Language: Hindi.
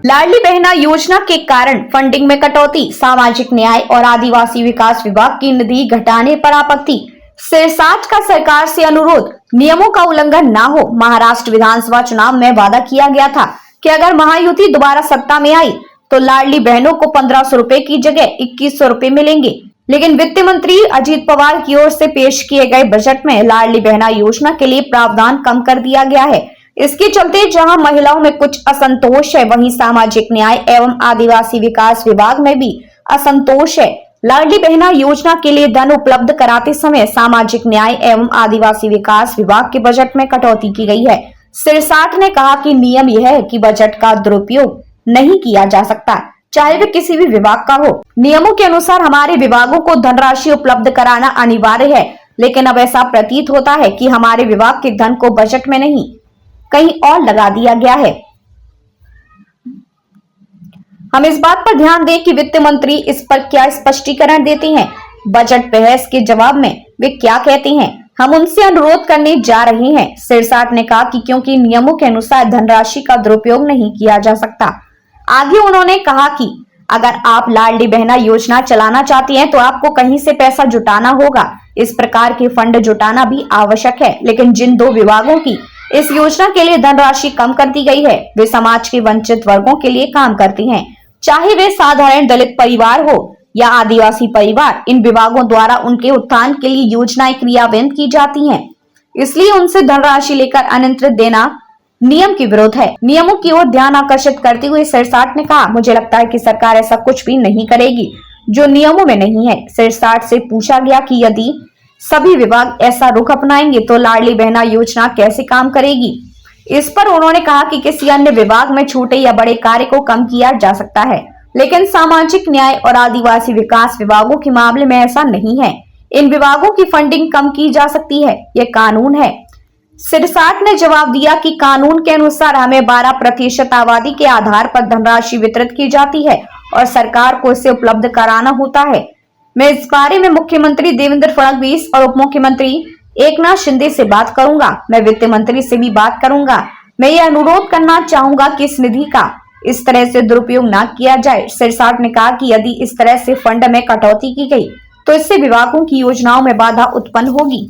लाडली बहना योजना के कारण फंडिंग में कटौती, सामाजिक न्याय और आदिवासी विकास विभाग की निधि घटाने पर आपत्ति। सिरसाट का सरकार से अनुरोध, नियमों का उल्लंघन न हो। महाराष्ट्र विधानसभा चुनाव में वादा किया गया था कि अगर महायुति दोबारा सत्ता में आई तो लाडली बहनों को 1500 रुपए की जगह 2100 रुपए मिलेंगे। लेकिन वित्त मंत्री अजीत पवार की ओर से पेश किए गए बजट में लाडली बहना योजना के लिए प्रावधान कम कर दिया गया है। इसके चलते जहां महिलाओं में कुछ असंतोष है, वहीं सामाजिक न्याय एवं आदिवासी विकास विभाग में भी असंतोष है। लाडली बहना योजना के लिए धन उपलब्ध कराते समय सामाजिक न्याय एवं आदिवासी विकास विभाग के बजट में कटौती की गई है। सिरसाट ने कहा कि नियम यह है कि बजट का दुरुपयोग नहीं किया जा सकता, चाहे वे किसी भी विभाग का हो। नियमों के अनुसार हमारे विभागों को धनराशि उपलब्ध कराना अनिवार्य है, लेकिन अब ऐसा प्रतीत होता है कि हमारे विभाग के धन को बजट में नहीं कहीं और लगा दिया गया है। हम इस बात पर ध्यान दें कि वित्त मंत्री इस पर क्या स्पष्टीकरण देते हैं। बजट बहस के जवाब में वे क्या कहते हैं, हम उनसे अनुरोध करने जा रहे हैं। सिरसाट ने कहा कि क्योंकि नियमों के अनुसार धनराशि का दुरुपयोग नहीं किया जा सकता। आगे उन्होंने कहा कि अगर आप लाडली बहना योजना चलाना चाहती हैं तो आपको कहीं से पैसा जुटाना होगा। इस प्रकार के फंड जुटाना भी आवश्यक है, लेकिन जिन दो विभागों की इस योजना के लिए धनराशि कम कर दी गई है, वे समाज के वंचित वर्गों के लिए काम करती हैं, चाहे वे साधारण दलित परिवार हो या आदिवासी परिवार। इन विभागों द्वारा उनके उत्थान के लिए योजनाएं क्रियान्वित की जाती हैं, इसलिए उनसे धनराशि लेकर अनियंत्रित देना नियम के विरुद्ध है। नियमों की ओर ध्यान आकर्षित करते हुए सिरसाट ने कहा, मुझे लगता है कि सरकार ऐसा कुछ भी नहीं करेगी जो नियमों में नहीं है। सिरसाट से पूछा गया कि यदि सभी विभाग ऐसा रुख अपनाएंगे तो लाडली बहना योजना कैसे काम करेगी। इस पर उन्होंने कहा कि किसी अन्य विभाग में छोटे या बड़े कार्य को कम किया जा सकता है, लेकिन सामाजिक न्याय और आदिवासी विकास विभागों के मामले में ऐसा नहीं है। इन विभागों की फंडिंग कम की जा सकती है, यह कानून है। सिरसाट ने जवाब दिया कि कानून के अनुसार हमें 12% आबादी के आधार पर धनराशि वितरित की जाती है और सरकार को इसे उपलब्ध कराना होता है। मैं इस बारे में मुख्यमंत्री देवेंद्र फडणवीस और उप मुख्यमंत्री एकनाथ शिंदे से बात करूंगा। मैं वित्त मंत्री से भी बात करूंगा। मैं ये अनुरोध करना चाहूंगा कि इस निधि का इस तरह से दुरुपयोग न किया जाए। सिरसाट ने कहा कि यदि इस तरह से फंड में कटौती की गई तो इससे विभागों की योजनाओं में बाधा उत्पन्न होगी।